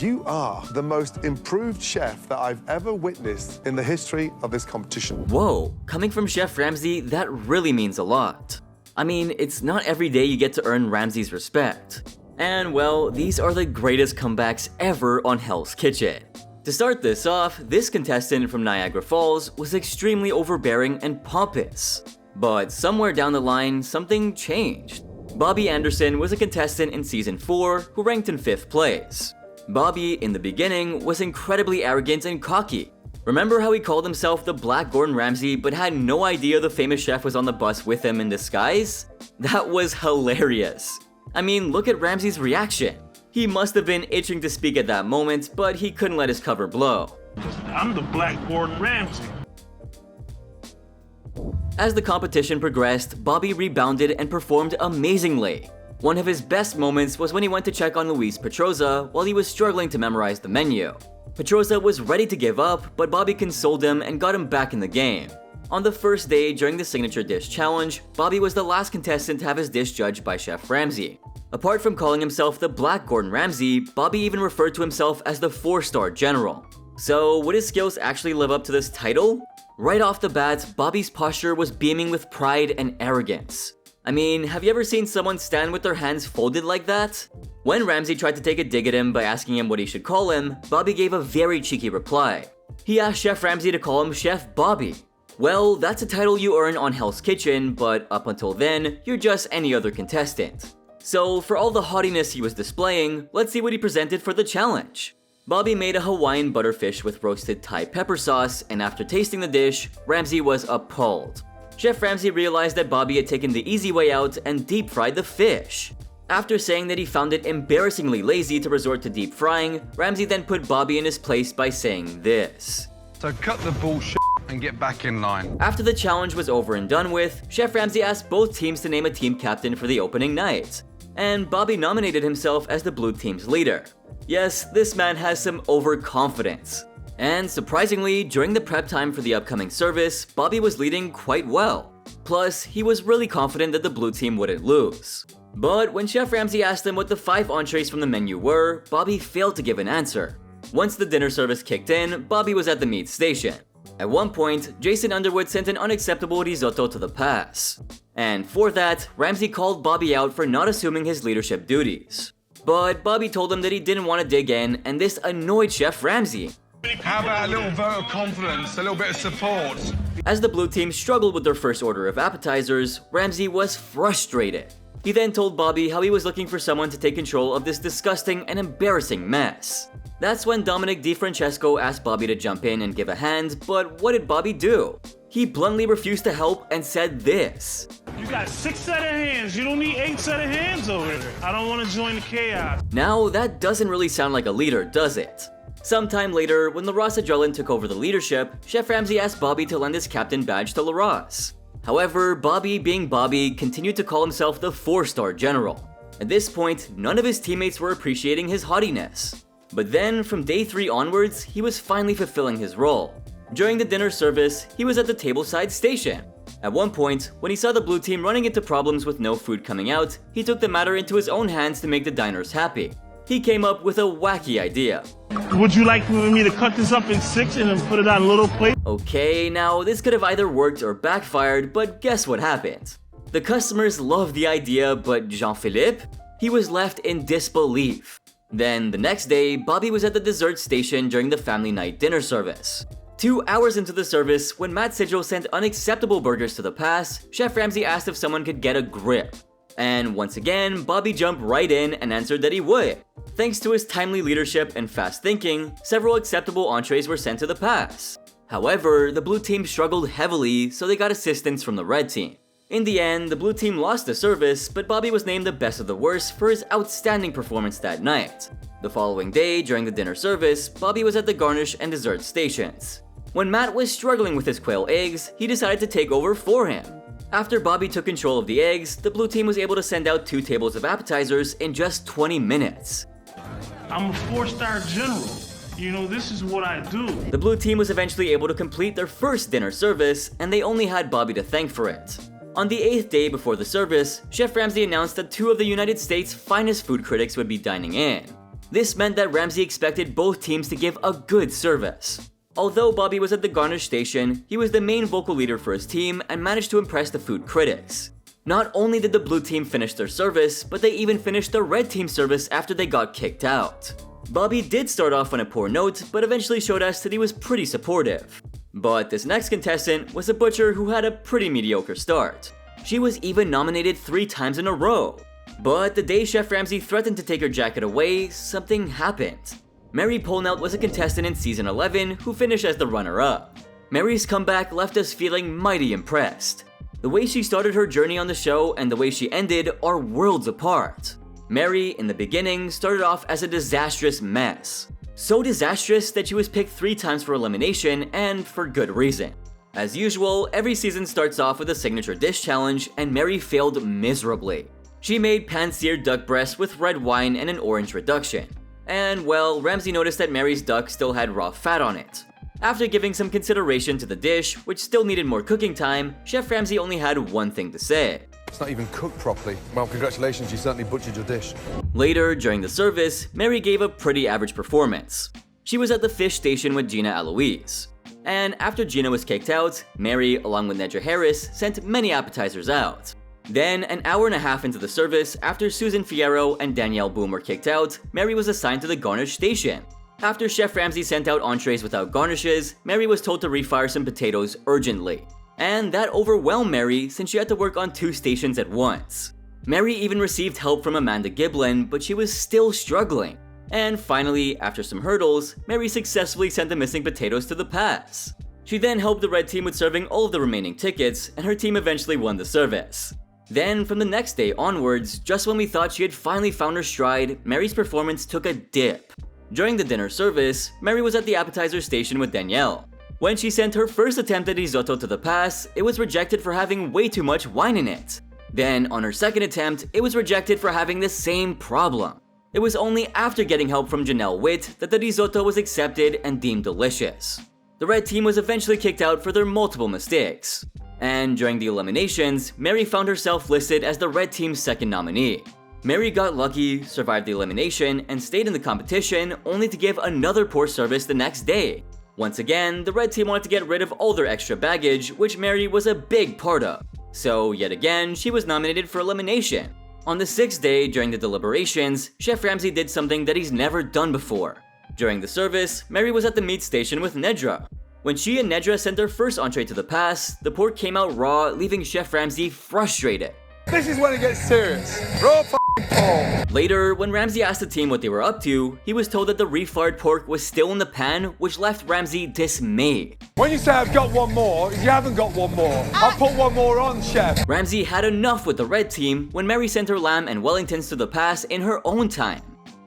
you are the most improved chef that I've ever witnessed in the history of this competition. Whoa, coming from Chef Ramsay, that really means a lot. I mean, it's not every day you get to earn Ramsay's respect. And well, these are the greatest comebacks ever on Hell's Kitchen. To start this off, this contestant from Niagara Falls was extremely overbearing and pompous. But somewhere down the line, something changed. Bobby Anderson was a contestant in Season 4 who ranked in 5th place. Bobby, in the beginning, was incredibly arrogant and cocky. Remember how he called himself the Black Gordon Ramsay but had no idea the famous chef was on the bus with him in disguise? That was hilarious. I mean, look at Ramsay's reaction. He must have been itching to speak at that moment, but he couldn't let his cover blow. I'm the Black Gordon Ramsay. As the competition progressed, Bobby rebounded and performed amazingly. One of his best moments was when he went to check on Luis Petroza while he was struggling to memorize the menu. Petroza was ready to give up, but Bobby consoled him and got him back in the game. On the first day during the Signature Dish Challenge, Bobby was the last contestant to have his dish judged by Chef Ramsay. Apart from calling himself the Black Gordon Ramsay, Bobby even referred to himself as the 4-star general. So would his skills actually live up to this title? Right off the bat, Bobby's posture was beaming with pride and arrogance. I mean, have you ever seen someone stand with their hands folded like that? When Ramsay tried to take a dig at him by asking him what he should call him, Bobby gave a very cheeky reply. He asked Chef Ramsay to call him Chef Bobby. Well, that's a title you earn on Hell's Kitchen, but up until then, you're just any other contestant. So for all the haughtiness he was displaying, let's see what he presented for the challenge. Bobby made a Hawaiian butterfish with roasted Thai pepper sauce, and after tasting the dish, Ramsay was appalled. Chef Ramsay realized that Bobby had taken the easy way out and deep fried the fish. After saying that he found it embarrassingly lazy to resort to deep frying, Ramsay then put Bobby in his place by saying this. So cut the bullshit and get back in line. After the challenge was over and done with, Chef Ramsay asked both teams to name a team captain for the opening night. And Bobby nominated himself as the blue team's leader. Yes, this man has some overconfidence. And surprisingly, during the prep time for the upcoming service, Bobby was leading quite well. Plus, he was really confident that the blue team wouldn't lose. But when Chef Ramsay asked him what the 5 entrees from the menu were, Bobby failed to give an answer. Once the dinner service kicked in, Bobby was at the meat station. At one point, Jason Underwood sent an unacceptable risotto to the pass. And for that, Ramsay called Bobby out for not assuming his leadership duties. But Bobby told him that he didn't want to dig in, and this annoyed Chef Ramsay. How about a little vote of confidence, a little bit of support? As the blue team struggled with their first order of appetizers, Ramsay was frustrated. He then told Bobby how he was looking for someone to take control of this disgusting and embarrassing mess. That's when Dominic DeFrancesco asked Bobby to jump in and give a hand, but what did Bobby do? He bluntly refused to help and said this. You got 6 set of hands. You don't need 8 set of hands over there. I don't want to join the chaos. Now, that doesn't really sound like a leader, does it? Sometime later, when LaRosse Adrenaline took over the leadership, Chef Ramsay asked Bobby to lend his captain badge to LaRosse. However, Bobby, being Bobby, continued to call himself the 4-star general. At this point, none of his teammates were appreciating his haughtiness. But then, from day 3 onwards, he was finally fulfilling his role. During the dinner service, he was at the tableside station. At one point, when he saw the blue team running into problems with no food coming out, he took the matter into his own hands to make the diners happy. He came up with a wacky idea. Would you like for me to cut this up in 6 and then put it on a little plate? Okay, now this could have either worked or backfired, but guess what happened? The customers loved the idea, but Jean-Philippe? He was left in disbelief. Then, the next day, Bobby was at the dessert station during the family night dinner service. 2 hours into the service, when Matt Sigel sent unacceptable burgers to the pass, Chef Ramsay asked if someone could get a grip. And once again, Bobby jumped right in and answered that he would. Thanks to his timely leadership and fast thinking, several acceptable entrees were sent to the pass. However, the blue team struggled heavily, so they got assistance from the red team. In the end, the blue team lost the service, but Bobby was named the best of the worst for his outstanding performance that night. The following day, during the dinner service, Bobby was at the garnish and dessert stations. When Matt was struggling with his quail eggs, he decided to take over for him. After Bobby took control of the eggs, the blue team was able to send out 2 tables of appetizers in just 20 minutes. I'm a 4-star general. You know, this is what I do. The blue team was eventually able to complete their first dinner service, and they only had Bobby to thank for it. On the 8th day before the service, Chef Ramsay announced that 2 of the United States' finest food critics would be dining in. This meant that Ramsay expected both teams to give a good service. Although Bobby was at the garnish station, he was the main vocal leader for his team and managed to impress the food critics. Not only did the blue team finish their service, but they even finished the red team's service after they got kicked out. Bobby did start off on a poor note, but eventually showed us that he was pretty supportive. But this next contestant was a butcher who had a pretty mediocre start. She was even nominated 3 times in a row. But the day Chef Ramsay threatened to take her jacket away, something happened. Mary Polnaut was a contestant in season 11 who finished as the runner-up. Mary's comeback left us feeling mighty impressed. The way she started her journey on the show and the way she ended are worlds apart. Mary, in the beginning, started off as a disastrous mess. So disastrous that she was picked 3 times for elimination, and for good reason. As usual, every season starts off with a signature dish challenge, and Mary failed miserably. She made pan-seared duck breast with red wine and an orange reduction. And well, Ramsay noticed that Mary's duck still had raw fat on it. After giving some consideration to the dish, which still needed more cooking time, Chef Ramsay only had one thing to say. It's not even cooked properly. Well, congratulations, you certainly butchered your dish. Later, during the service, Mary gave a pretty average performance. She was at the fish station with Gina Eloise. And after Gina was kicked out, Mary, along with Nedra Harris, sent many appetizers out. Then, an hour and a half into the service, after Susan Fierro and Danielle Boom were kicked out, Mary was assigned to the garnish station. After Chef Ramsay sent out entrees without garnishes, Mary was told to refire some potatoes urgently. And that overwhelmed Mary since she had to work on 2 stations at once. Mary even received help from Amanda Giblin, but she was still struggling. And finally, after some hurdles, Mary successfully sent the missing potatoes to the pass. She then helped the red team with serving all of the remaining tickets, and her team eventually won the service. Then, from the next day onwards, just when we thought she had finally found her stride, Mary's performance took a dip. During the dinner service, Mary was at the appetizer station with Danielle. When she sent her first attempt at risotto to the pass, it was rejected for having way too much wine in it. Then, on her second attempt, it was rejected for having the same problem. It was only after getting help from Janelle Witt that the risotto was accepted and deemed delicious. The red team was eventually kicked out for their multiple mistakes. And during the eliminations, Mary found herself listed as the red team's second nominee. Mary got lucky, survived the elimination, and stayed in the competition only to give another poor service the next day. Once again, the red team wanted to get rid of all their extra baggage, which Mary was a big part of. So, yet again, she was nominated for elimination. On the 6th day, during the deliberations, Chef Ramsay did something that he's never done before. During the service, Mary was at the meat station with Nedra. When she and Nedra sent their first entree to the pass, the pork came out raw, leaving Chef Ramsay frustrated. This is when it gets serious. Raw pork. Later, when Ramsay asked the team what they were up to, he was told that the refired pork was still in the pan, which left Ramsay dismayed. When you say I've got one more, you haven't got one more. I'll put one more on, Chef. Ramsay had enough with the red team when Mary sent her lamb and Wellingtons to the pass in her own time.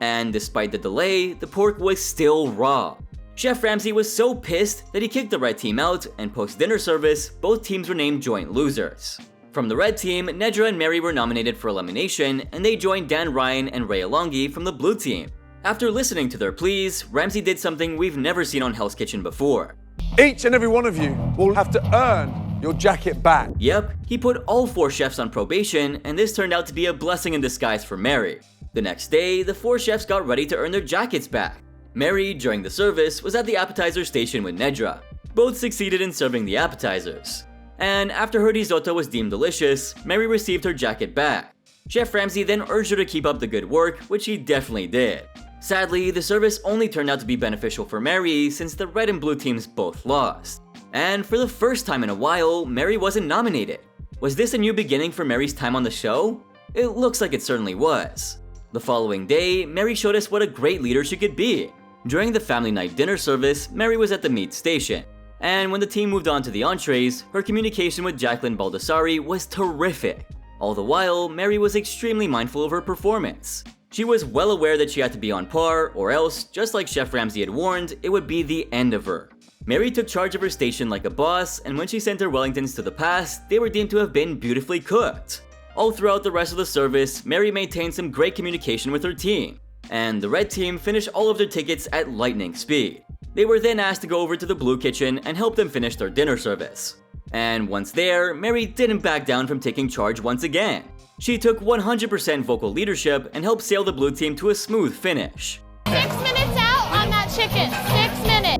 And despite the delay, the pork was still raw. Chef Ramsay was so pissed that he kicked the red team out, and post-dinner service, both teams were named joint losers. From the red team, Nedra and Mary were nominated for elimination, and they joined Dan Ryan and Ray Alongi from the blue team. After listening to their pleas, Ramsay did something we've never seen on Hell's Kitchen before. Each and every one of you will have to earn your jacket back. Yep, he put all 4 chefs on probation, and this turned out to be a blessing in disguise for Mary. The next day, the 4 chefs got ready to earn their jackets back. Mary, during the service, was at the appetizer station with Nedra. Both succeeded in serving the appetizers. And after her risotto was deemed delicious, Mary received her jacket back. Chef Ramsay then urged her to keep up the good work, which she definitely did. Sadly, the service only turned out to be beneficial for Mary since the red and blue teams both lost. And for the first time in a while, Mary wasn't nominated. Was this a new beginning for Mary's time on the show? It looks like it certainly was. The following day, Mary showed us what a great leader she could be. During the family night dinner service, Mary was at the meat station. And when the team moved on to the entrees, her communication with Jacqueline Baldassari was terrific. All the while, Mary was extremely mindful of her performance. She was well aware that she had to be on par, or else, just like Chef Ramsay had warned, it would be the end of her. Mary took charge of her station like a boss, and when she sent her Wellingtons to the pass, they were deemed to have been beautifully cooked. All throughout the rest of the service, Mary maintained some great communication with her team. And the red team finished all of their tickets at lightning speed. They were then asked to go over to the blue kitchen and help them finish their dinner service. And once there, Mary didn't back down from taking charge once again. She took 100% vocal leadership and helped sail the blue team to a smooth finish.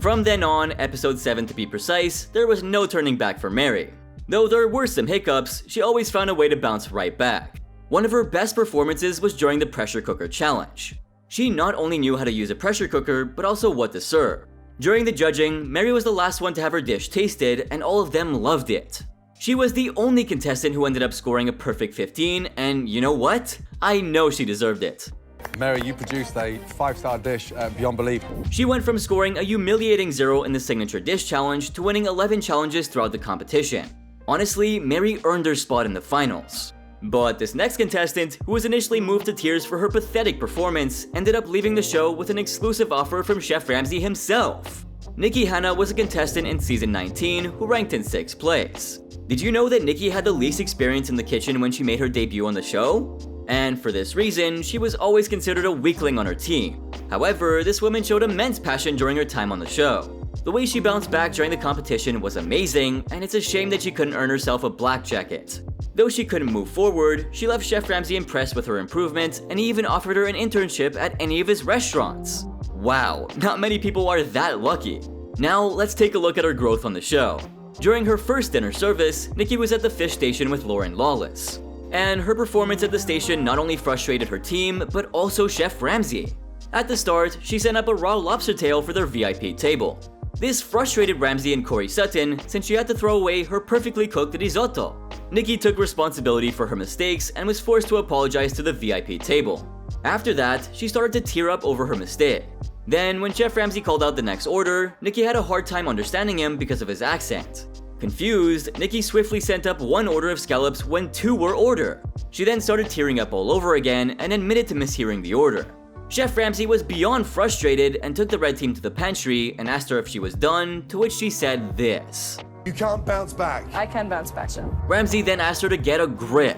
From then on, episode 7 to be precise, there was no turning back for Mary. Though there were some hiccups, she always found a way to bounce right back. One of her best performances was during the pressure cooker challenge. She not only knew how to use a pressure cooker, but also what to serve. During the judging, Mary was the last one to have her dish tasted, and all of them loved it. She was the only contestant who ended up scoring a perfect 15, and you know what? I know she deserved it. Mary, you produced a 5-star dish beyond belief. She went from scoring a humiliating 0 in the signature dish challenge to winning 11 challenges throughout the competition. Honestly, Mary earned her spot in the finals. But this next contestant, who was initially moved to tears for her pathetic performance, ended up leaving the show with an exclusive offer from Chef Ramsay himself. Nikki Hanna was a contestant in season 19 who ranked in 6th place. Did you know that Nikki had the least experience in the kitchen when she made her debut on the show? And for this reason, she was always considered a weakling on her team. However, this woman showed immense passion during her time on the show. The way she bounced back during the competition was amazing, and it's a shame that she couldn't earn herself a black jacket. Though she couldn't move forward, she left Chef Ramsay impressed with her improvement, and he even offered her an internship at any of his restaurants. Wow, not many people are that lucky. Now, let's take a look at her growth on the show. During her first dinner service, Nikki was at the fish station with Lauren Lawless. And her performance at the station not only frustrated her team, but also Chef Ramsay. At the start, she sent up a raw lobster tail for their VIP table. This frustrated Ramsay and Corey Sutton since she had to throw away her perfectly cooked risotto. Nikki took responsibility for her mistakes and was forced to apologize to the VIP table. After that, she started to tear up over her mistake. Then, when Chef Ramsay called out the next order, Nikki had a hard time understanding him because of his accent. Confused, Nikki swiftly sent up 1 order of scallops when 2 were ordered. She then started tearing up all over again and admitted to mishearing the order. Chef Ramsay was beyond frustrated and took the red team to the pantry and asked her if she was done, to which she said this. You can't bounce back. I can bounce back, Chef. Ramsay then asked her to get a grip.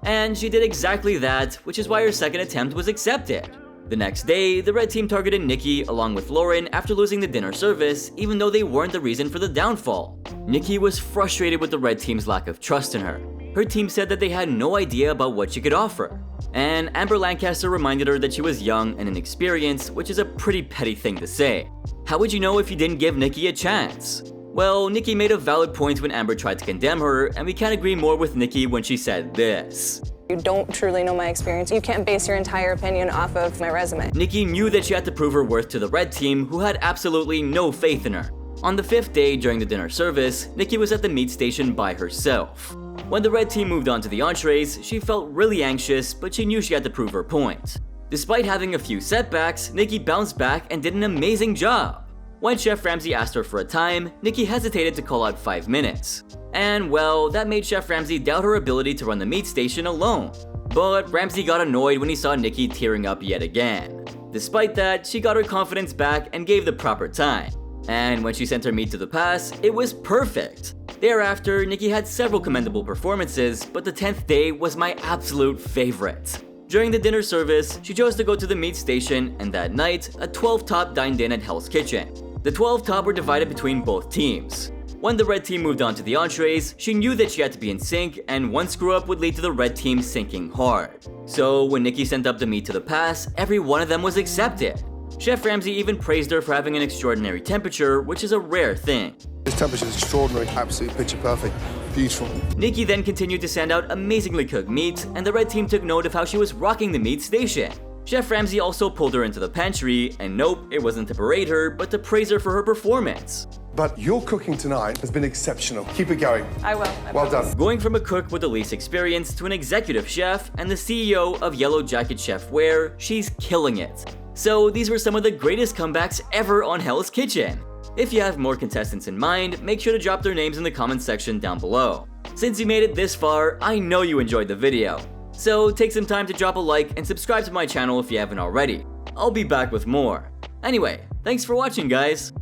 And she did exactly that, which is why her second attempt was accepted. The next day, the red team targeted Nikki along with Lauren after losing the dinner service, even though they weren't the reason for the downfall. Nikki was frustrated with the red team's lack of trust in her. Her team said that they had no idea about what she could offer. And Amber Lancaster reminded her that she was young and inexperienced, which is a pretty petty thing to say. How would you know if you didn't give Nikki a chance? Well, Nikki made a valid point when Amber tried to condemn her, and we can't agree more with Nikki when she said this. You don't truly know my experience. You can't base your entire opinion off of my resume. Nikki knew that she had to prove her worth to the red team, who had absolutely no faith in her. On the 5th day during the dinner service, Nikki was at the meat station by herself. When the red team moved on to the entrees, she felt really anxious, but she knew she had to prove her point. Despite having a few setbacks, Nikki bounced back and did an amazing job. When Chef Ramsay asked her for a time, Nikki hesitated to call out 5 minutes. And well, that made Chef Ramsay doubt her ability to run the meat station alone. But Ramsay got annoyed when he saw Nikki tearing up yet again. Despite that, she got her confidence back and gave the proper time. And when she sent her meat to the pass, it was perfect. Thereafter, Nikki had several commendable performances, but the 10th day was my absolute favorite. During the dinner service, she chose to go to the meat station, and that night, a 12 top dined in at Hell's Kitchen. The 12 top were divided between both teams. When the red team moved on to the entrees, she knew that she had to be in sync, and one screw up would lead to the red team sinking hard. So when Nikki sent up the meat to the pass, every one of them was accepted. Chef Ramsay even praised her for having an extraordinary temperature, which is a rare thing. This temperature is extraordinary, absolutely picture perfect, beautiful. Nikki then continued to send out amazingly cooked meat, and the red team took note of how she was rocking the meat station. Chef Ramsay also pulled her into the pantry, and nope, it wasn't to berate her, but to praise her for her performance. But your cooking tonight has been exceptional. Keep it going. I will. Well done. Going from a cook with the least experience to an executive chef and the CEO of Yellow Jacket Chefware, she's killing it. So these were some of the greatest comebacks ever on Hell's Kitchen. If you have more contestants in mind, make sure to drop their names in the comments section down below. Since you made it this far, I know you enjoyed the video. So take some time to drop a like and subscribe to my channel if you haven't already. I'll be back with more. Anyway, thanks for watching, guys.